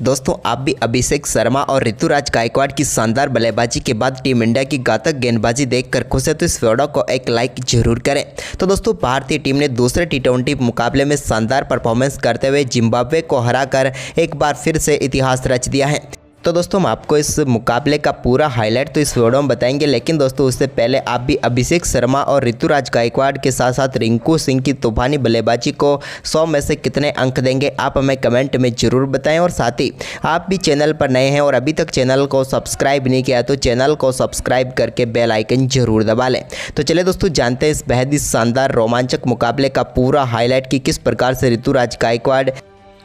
दोस्तों आप भी अभिषेक शर्मा और ऋतुराज गायकवाड़ की शानदार बल्लेबाजी के बाद टीम इंडिया की घातक गेंदबाजी देखकर खुश है तो इस वीडियो को एक लाइक जरूर करें। तो दोस्तों भारतीय टीम ने दूसरे टी20 मुकाबले में शानदार परफॉर्मेंस करते हुए जिम्बाब्वे को हराकर एक बार फिर से इतिहास रच दिया है। तो दोस्तों हम आपको इस मुकाबले का पूरा हाईलाइट तो इस वीडियो में बताएंगे, लेकिन दोस्तों उससे पहले आप भी अभिषेक शर्मा और ऋतुराज गायकवाड़ के साथ साथ रिंकू सिंह की तूफानी बल्लेबाजी को 100 में से कितने अंक देंगे आप हमें कमेंट में ज़रूर बताएं। और साथ ही आप भी चैनल पर नए हैं और अभी तक चैनल को सब्सक्राइब नहीं किया तो चैनल को सब्सक्राइब करके बेल आइकन जरूर दबा लें। तो चलिए दोस्तों जानते हैं इस बेहद ही शानदार रोमांचक मुकाबले का पूरा हाईलाइट कि किस प्रकार से ऋतुराज गायकवाड़,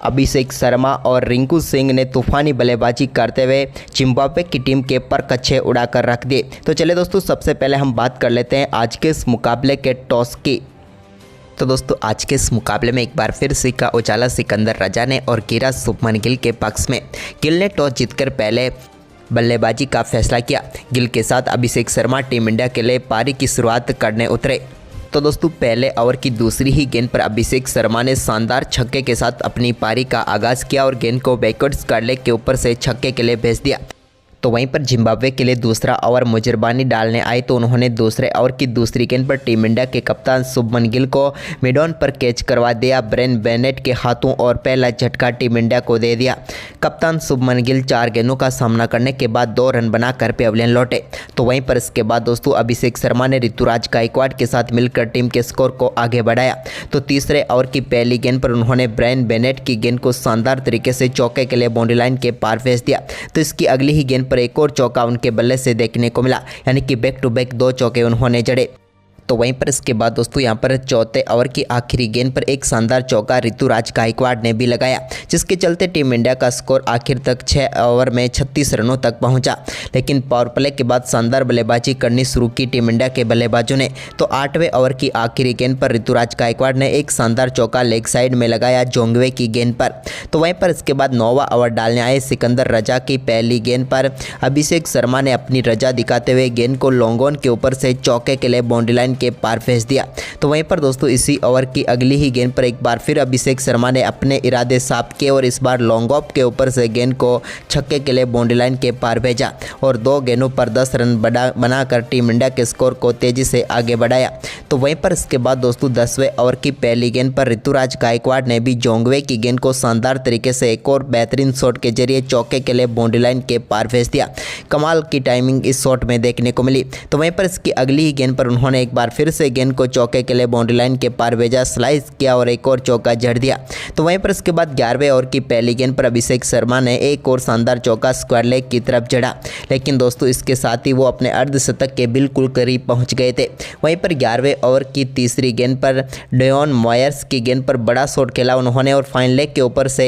अभिषेक शर्मा और रिंकू सिंह ने तूफानी बल्लेबाजी करते हुए जिम्बाब्वे की टीम के पर कच्छे उड़ाकर रख दिए। तो चलिए दोस्तों सबसे पहले हम बात कर लेते हैं आज के इस मुकाबले के टॉस की। तो दोस्तों आज के इस मुकाबले में एक बार फिर सिक्का उछाला सिकंदर रजा ने और गिरा शुभमन गिल के पक्ष में। गिल ने टॉस जीतकर पहले बल्लेबाजी का फैसला किया। गिल के साथ अभिषेक शर्मा टीम इंडिया के लिए पारी की शुरुआत करने उतरे। तो दोस्तों पहले ओवर की दूसरी ही गेंद पर अभिषेक शर्मा ने शानदार छक्के के साथ अपनी पारी का आगाज़ किया और गेंद को बैकवर्ड्स कर लेग के ऊपर से छक्के के लिए भेज दिया। तो वहीं पर जिम्बाब्वे के लिए दूसरा ओवर मुजरबानी डालने आए तो उन्होंने दूसरे ओवर की दूसरी गेंद पर टीम इंडिया के कप्तान शुभमन गिल को मिड ऑन पर कैच करवा दिया ब्रेन बेनेट के हाथों और पहला झटका टीम इंडिया को दे दिया। कप्तान शुभमन गिल 4 गेंदों का सामना करने के बाद 2 रन बनाकर पेविलियन लौटे। तो वहीं पर इसके बाद दोस्तों अभिषेक शर्मा ने ऋतुराज गायकवाड़ के साथ मिलकर टीम के स्कोर को आगे बढ़ाया। तो तीसरे ओवर की पहली गेंद पर उन्होंने ब्रेन बेनेट की गेंद को शानदार तरीके से चौके के लिए बाउंड्री लाइन के पार भेज दिया। तो इसकी अगली ही गेंद पर एक और चौका उनके बल्ले से देखने को मिला, यानी कि बैक टू बैक 2 चौके उन्होंने जड़े। तो वहीं पर इसके बाद दोस्तों यहाँ पर चौथे ओवर की आखिरी गेंद पर एक शानदार चौका ऋतुराज गायकवाड़ ने भी लगाया, जिसके चलते टीम इंडिया का स्कोर आखिर तक 6 ओवर में 36 रनों तक पहुंचा। लेकिन पावर प्ले के बाद शानदार बल्लेबाजी करनी शुरू की टीम इंडिया के बल्लेबाजों ने। तो 8वें ओवर की आखिरी गेंद पर ऋतुराज गायकवाड़ ने एक शानदार चौका लेग साइड में लगाया जोंगवे की गेंद पर। तो वहीं पर इसके बाद 9वां ओवर डालने आए सिकंदर रजा की पहली गेंद पर अभिषेक शर्मा ने अपनी रजा दिखाते हुए गेंद को लॉन्ग ऑन के ऊपर से चौके के लिए बाउंड्री लाइन के पार भेज दिया। तो वहीं पर दोस्तों इसी ओवर की अगली ही गेंद पर एक बार फिर अभिषेक शर्मा ने अपने इरादे साफ किए और इस बार लॉन्ग ऑफ के ऊपर से गेंद को छक्के के लिए बाउंड्री लाइन के पार भेजा और 2 गेंदों पर 10 रन बनाकर टीम इंडिया के स्कोर को तेजी से आगे बढ़ाया। तो वहीं पर इसके बाद दोस्तों 10वें ओवर की पहली गेंद पर ऋतुराज गायकवाड़ ने भी जोंगवे की गेंद को शानदार तरीके से एक और बेहतरीन शॉट के जरिए चौके के लिए बाउंड्री लाइन के पार भेज दिया। कमाल की टाइमिंग इस शॉट में देखने को मिली। तो वहीं पर इसकी अगली ही गेंद पर उन्होंने एक बार फिर से गेंद को चौके के लिए बाउंड्री लाइन के पार भेजा, स्लाइस किया और एक और चौका जड़ दिया। तो वहीं पर इसके बाद 11वें ओवर की पहली गेंद पर अभिषेक शर्मा ने एक और शानदार चौका स्क्वायर लेग की तरफ जड़ा, लेकिन दोस्तों इसके साथ ही वो अपने अर्धशतक के बिल्कुल करीब पहुंच गए थे। वहीं पर 11वें ओवर की तीसरी गेंद पर डेवन मॉयर्स की गेंद पर बड़ा शॉट खेला उन्होंने और फाइन लेग के ऊपर से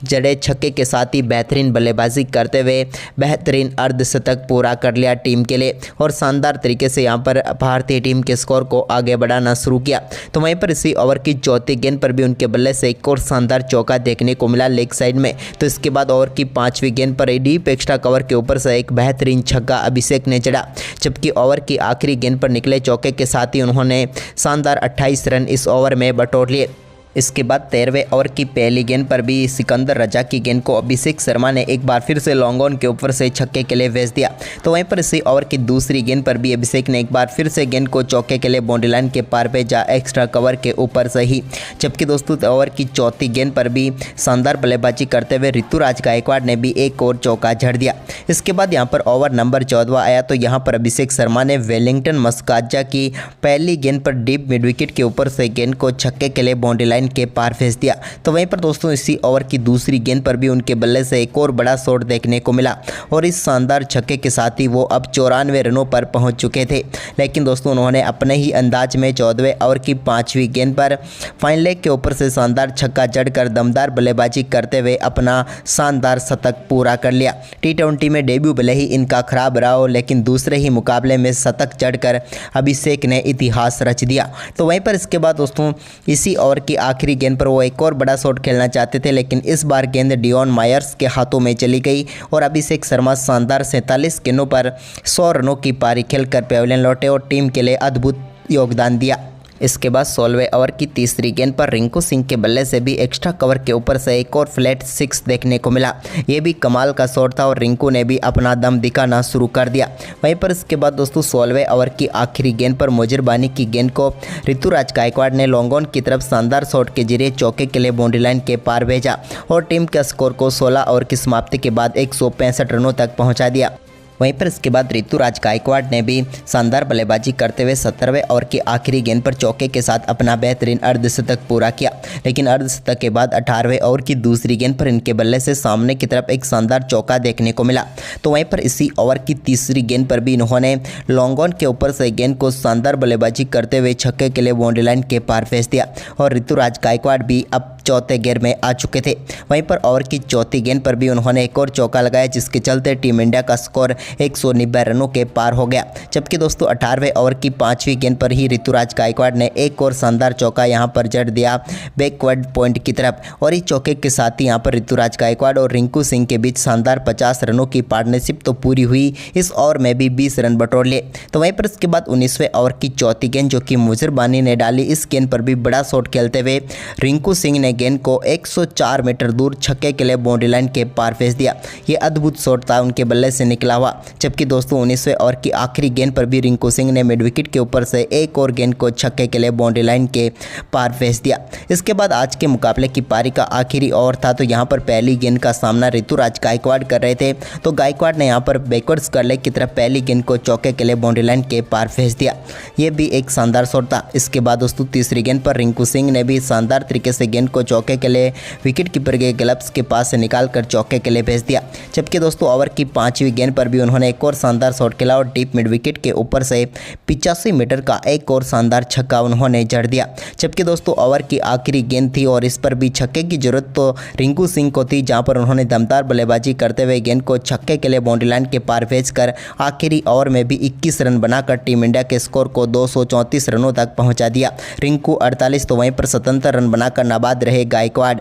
जड़े छक्के के साथ ही बेहतरीन बल्लेबाजी करते हुए बेहतरीन अर्धशतक पूरा कर लिया टीम के लिए और शानदार तरीके से यहाँ पर भारतीय टीम के स्कोर को आगे बढ़ाना शुरू किया। तो वहीं पर इसी ओवर की चौथी गेंद पर भी उनके बल्ले से एक और शानदार चौका देखने को मिला लेग साइड में। तो इसके बाद ओवर की 5वीं गेंद पर डीप एक्स्ट्रा कवर के ऊपर से एक बेहतरीन छक्का अभिषेक ने जड़ा, जबकि ओवर की आखिरी गेंद पर निकले चौके के साथ ही उन्होंने शानदार 28 रन इस ओवर में बटोर लिए। इसके बाद 13वें ओवर की पहली गेंद पर भी सिकंदर रजा की गेंद को अभिषेक शर्मा ने एक बार फिर से लॉन्ग ऑन के ऊपर से छक्के के लिए भेज दिया। तो वहीं पर इसी ओवर की दूसरी गेंद पर भी अभिषेक ने एक बार फिर से गेंद को चौके के लिए बाउंड्री लाइन के पार भेजा एक्स्ट्रा कवर के ऊपर से ही, जबकि दोस्तों ओवर की चौथी गेंद पर भी शानदार बल्लेबाजी करते हुए ऋतुराज गायकवाड़ ने भी एक और चौका जड़ दिया। इसके बाद यहाँ पर ओवर नंबर 14वां आया तो यहाँ पर अभिषेक शर्मा ने वेलिंगटन मस्काजा की पहली गेंद पर डीप मिड विकेट के ऊपर से गेंद को छक्के के लिए बाउंड्री लाइन के पार भेज दिया। तो वहीं पर दोस्तों इसी ओवर की दूसरी गेंद पर भी उनके बल्ले से एक और बड़ा शॉट देखने को मिला और इस शानदार छक्के के साथ ही वो अब 94 रनों पर पहुंच चुके थे। लेकिन दोस्तों उन्होंने अपने ही अंदाज में 14वें ओवर की 5वीं गेंद पर फाइन लेग के ऊपर से शानदार छक्का जड़कर दमदार बल्लेबाजी करते हुए अपना शानदार शतक पूरा कर लिया। टी20 में डेब्यू भले ही इनका खराब रहा हो, लेकिन दूसरे ही मुकाबले में शतक जड़कर अभिषेक ने इतिहास रच दिया। तो वहीं पर इसके बाद दोस्तों इसी ओवर की आखिरी गेंद पर वो एक और बड़ा शॉट खेलना चाहते थे, लेकिन इस बार गेंद डेवन मॉयर्स के हाथों में चली गई और अभिषेक शर्मा शानदार 47 गेंदों पर 100 रनों की पारी खेलकर पेविलियन लौटे और टीम के लिए अद्भुत योगदान दिया। इसके बाद 16वें ओवर की तीसरी गेंद पर रिंकू सिंह के बल्ले से भी एक्स्ट्रा कवर के ऊपर से एक और फ्लैट 6 देखने को मिला। ये भी कमाल का शॉट था और रिंकू ने भी अपना दम दिखाना शुरू कर दिया। वहीं पर इसके बाद दोस्तों 16वें ओवर की आखिरी गेंद पर मोजिरबानी की गेंद को ऋतुराज गायकवाड़ ने लॉन्ग ऑन की तरफ शानदार शॉट के जरिए चौके के लिए बाउंड्री लाइन के पार भेजा और टीम के स्कोर को 16 ओवर की समाप्ति के बाद 165 रनों तक पहुँचा दिया। वहीं पर इसके बाद ऋतुराज गायकवाड़ ने भी शानदार बल्लेबाजी करते हुए 17वें ओवर की आखिरी गेंद पर चौके के साथ अपना बेहतरीन अर्धशतक पूरा किया। लेकिन अर्धशतक के बाद 18वें ओवर की दूसरी गेंद पर इनके बल्ले से सामने की तरफ एक शानदार चौका देखने को मिला। तो वहीं पर इसी ओवर की तीसरी गेंद पर भी इन्होंने लॉन्ग ऑन के ऊपर से गेंद को शानदार बल्लेबाजी करते हुए छक्के के लिए बाउंड्री लाइन के पार भेज दिया और ऋतुराज गायकवाड़ भी अब चौथे गेंद में आ चुके थे। वहीं पर ओवर की चौथी गेंद पर भी उन्होंने एक और चौका लगाया, जिसके चलते टीम इंडिया का स्कोर 190 रनों के पार हो गया। जबकि दोस्तों 18वें ओवर की 5वीं गेंद पर ही ऋतुराज गायकवाड़ ने एक और शानदार चौका यहां पर जड़ दिया बैकवर्ड पॉइंट की तरफ और इस चौके के साथ ही यहां पर ऋतुराज गायकवाड़ और रिंकू सिंह के बीच शानदार 50 रनों की पार्टनरशिप तो पूरी हुई। इस ओवर में भी 20 रन बटोर लिए। तो वहीं पर इसके बाद 19वें ओवर की चौथी गेंद जो कि मोजिरबानी ने डाली, इस गेंद पर भी बड़ा शॉट खेलते हुए रिंकू सिंह ने गेंद को 104 मीटर दूर छक्के के लिए बाउंड्री लाइन के पार भेज दिया। ये अद्भुत शॉट था उनके बल्ले से निकला हुआ। जबकि दोस्तों 19वें ओवर की आखिरी गेंद पर भी रिंकू सिंह ने मिड विकेट के ऊपर से एक और गेंद को छक्के के लिए बाउंड्री लाइन के पार भेज दिया। इसके बाद आज के मुकाबले की पारी का आखिरी ओवर था। तो यहाँ पर पहली गेंद का सामना ऋतुराज गायकवाड़ कर रहे थे, तो गायकवाड़ ने यहाँ पर बैकवर्ड्स करले की तरफ पहली गेंद को चौके के लिए बाउंड्री लाइन के पार भेज दिया। ये भी एक शानदार शॉट था। इसके बाद दोस्तों तीसरी गेंद पर रिंकू सिंह ने भी शानदार तरीके से गेंद को चौके के लिए विकेट कीपर के ग्लव्स के पास से निकाल कर चौके के लिए भेज दिया। जबकि दोस्तों ओवर की 5वीं गेंद पर भी उन्होंने एक और शानदार शॉट खेला और डीप मिड विकेट के ऊपर से 85 मीटर का एक और शानदार छक्का उन्होंने जड़ दिया। जबकि दोस्तों ओवर की आखिरी गेंद थी और इस पर भी छक्के की जरूरत तो रिंकू सिंह को थी, जहां पर उन्होंने दमदार बल्लेबाजी करते हुए गेंद को छक्के के लिए बाउंड्री लाइन के पार भेजकर आखिरी ओवर में भी 21 रन बनाकर टीम इंडिया के स्कोर को 234 रनों तक पहुंचा दिया। रिंकू 48 तो वहीं पर 77 रन बनाकर नाबाद रहे गायकवाड़।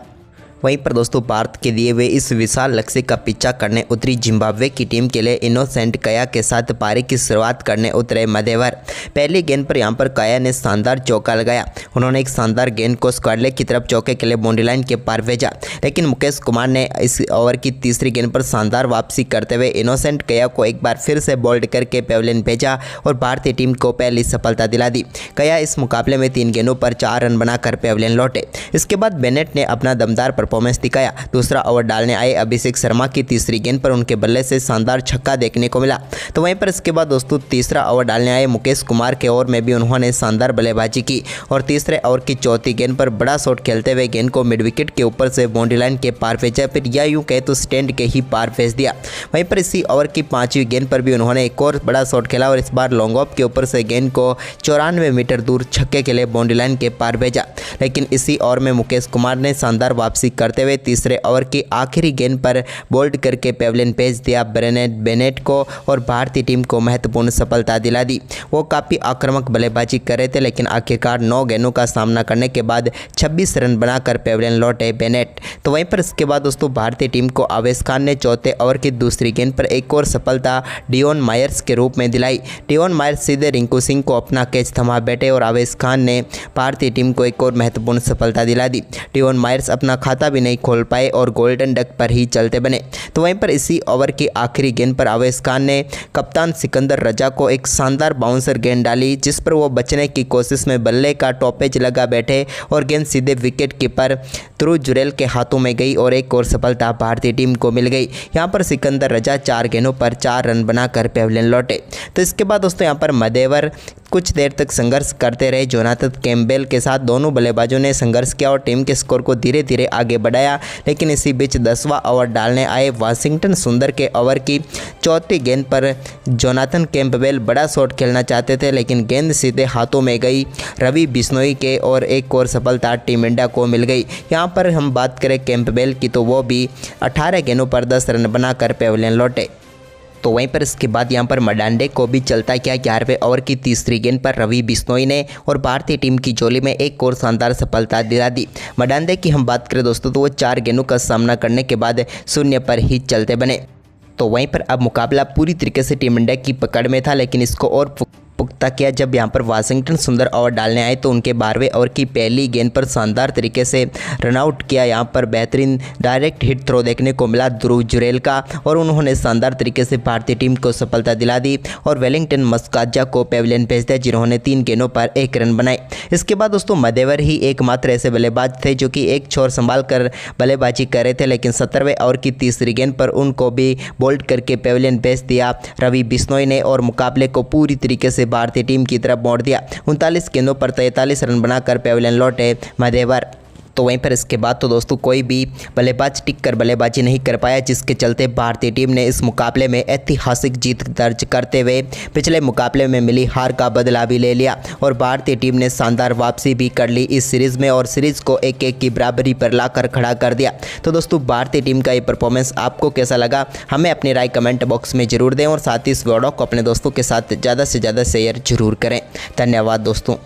वहीं पर दोस्तों भारत के दिए हुए इस विशाल लक्ष्य का पीछा करने उतरी जिम्बाब्वे की टीम के लिए इनोसेंट कया के साथ पारी की शुरुआत करने उतरे मदेवर। पहली गेंद पर यहां पर कया ने शानदार चौका लगाया। उन्होंने एक शानदार गेंद को स्क्वाडले की तरफ चौके के लिए बाउंड्री लाइन के पार भेजा। लेकिन मुकेश कुमार ने इस ओवर की तीसरी गेंद पर शानदार वापसी करते हुए इनोसेंट कया को एक बार फिर से बोल्ड करके पेविलियन भेजा और भारतीय टीम को पहली सफलता दिला दी। कया इस मुकाबले में 3 गेंदों पर 4 रन बनाकर पेविलियन लौटे। इसके बाद बेनेट ने अपना दमदार परफॉर्मेंस दिखाया। दूसरा ओवर डालने आए अभिषेक शर्मा की तीसरी गेंद पर उनके बल्ले से शानदार छक्का देखने को मिला। तो वहीं पर इसके बाद दोस्तों तीसरा ओवर डालने आए मुकेश कुमार के ओवर में भी उन्होंने शानदार बल्लेबाजी की और तीसरे ओवर की चौथी गेंद पर बड़ा शॉट खेलते हुए गेंद को मिड विकेट के ऊपर से बाउंड्री लाइन के पार भेजा, फिर या यूं कहे तो स्टैंड के ही पार भेज दिया। वहीं पर इसी ओवर की 5वीं गेंद पर भी उन्होंने एक और बड़ा शॉट खेला और इस बार लॉन्ग ऑफ के ऊपर से गेंद को 94 मीटर दूर छक्के के लिए बाउंड्री लाइन के पार भेजा। लेकिन इसी ओवर में मुकेश कुमार ने शानदार वापसी करते हुए तीसरे ओवर की आखिरी गेंद पर बोल्ड करके पेविलियन भेज दिया बेनेट को और भारतीय टीम को महत्वपूर्ण सफलता दिला दी। वो काफ़ी आक्रामक बल्लेबाजी कर रहे थे, लेकिन आखिरकार 9 गेंदों का सामना करने के बाद 26 रन बनाकर पेविलियन लौटे बेनेट। तो वहीं पर इसके बाद दोस्तों भारतीय टीम को आवेश खान ने चौथे ओवर की दूसरी गेंद पर एक और सफलता डियोन मायर्स के रूप में दिलाई। डियोन मायर्स सीधे रिंकू सिंह को अपना कैच थमा बैठे और आवेश खान ने भारतीय टीम को एक और महत्वपूर्ण सफलता दिला दी। डियोन मायर्स अपना खाता भी नहीं खोल पाए और गोल्डन डक पर ही चलते बने। तो वहीं पर इसी ओवर की आखिरी गेंद पर आवेश खान ने कप्तान सिकंदर रजा को एक शानदार बाउंसर गेंद डाली, जिस पर वो बचने की कोशिश में बल्ले का टॉपेज लगा बैठे और गेंद सीधे विकेट कीपर ध्रुव जुरेल के हाथों में गई और एक और सफलता भारतीय टीम को मिल गई। यहाँ पर सिकंदर रजा 4 गेंदों पर 4 रन बनाकर पेविलियन लौटे। तो इसके बाद दोस्तों यहाँ पर मदेवर कुछ देर तक संघर्ष करते रहे जोनाथन कैम्पबेल के साथ। दोनों बल्लेबाजों ने संघर्ष किया और टीम के स्कोर को धीरे धीरे आगे बढ़ाया। लेकिन इसी बीच 10वां ओवर डालने आए वाशिंगटन सुंदर के ओवर की चौथी गेंद पर जोनाथन कैम्पबेल बड़ा शॉट खेलना चाहते थे, लेकिन गेंद सीधे हाथों में गई रवि बिश्नोई के और एक और सफलता टीम इंडिया को मिल गई। यहाँ पर हम बात करें कैम्पबेल की तो वो भी 18 गेंदों पर 10 रन बनाकर पेविलियन लौटे। तो वहीं पर इसके बाद यहां पर मडांडे को भी चलता क्या 11वें ओवर की तीसरी गेंद पर रवि बिश्नोई ने और भारतीय टीम की झोली में एक और शानदार सफलता दिला दी। मडांडे की हम बात करें दोस्तों तो वो 4 गेंदों का सामना करने के बाद 0 पर ही चलते बने। तो वहीं पर अब मुकाबला पूरी तरीके से टीम इंडिया की पकड़ में था, लेकिन इसको और पुख्ता किया। जब यहां पर वाशिंगटन सुंदर ओवर डालने आए तो उनके 12वें ओवर की पहली गेंद पर शानदार तरीके से रनआउट किया। यहां पर बेहतरीन डायरेक्ट हिट थ्रो देखने को मिला ध्रुव जुरेल का और उन्होंने शानदार तरीके से भारतीय टीम को सफलता दिला दी और वेलिंगटन मस्काजा को पेविलियन भेज दिया, जिन्होंने 3 गेंदों पर 1 रन बनाए। इसके बाद दोस्तों मदेवर ही एकमात्र ऐसे बल्लेबाज थे जो कि एक छोर संभाल कर बल्लेबाजी कर रहे थे, लेकिन 17वें ओवर की तीसरी गेंद पर उनको भी बोल्ड करके पेविलियन भेज दिया रवि बिश्नोई ने और मुकाबले को पूरी तरीके से भारतीय टीम की तरफ मोड़ दिया। 39 गेंदों पर 43 रन बनाकर पेविलियन लौटे मदेवर। तो वहीं पर इसके बाद तो दोस्तों कोई भी बल्लेबाज टिक कर बल्लेबाजी नहीं कर पाया, जिसके चलते भारतीय टीम ने इस मुकाबले में ऐतिहासिक जीत दर्ज करते हुए पिछले मुकाबले में मिली हार का बदला भी ले लिया और भारतीय टीम ने शानदार वापसी भी कर ली इस सीरीज़ में और सीरीज़ को 1-1 की बराबरी पर लाकर खड़ा कर दिया। तो दोस्तों भारतीय टीम का ये परफॉर्मेंस आपको कैसा लगा, हमें अपनी राय कमेंट बॉक्स में ज़रूर दें और साथ ही इस वीडियो को अपने दोस्तों के साथ ज़्यादा से ज़्यादा शेयर जरूर करें। धन्यवाद दोस्तों।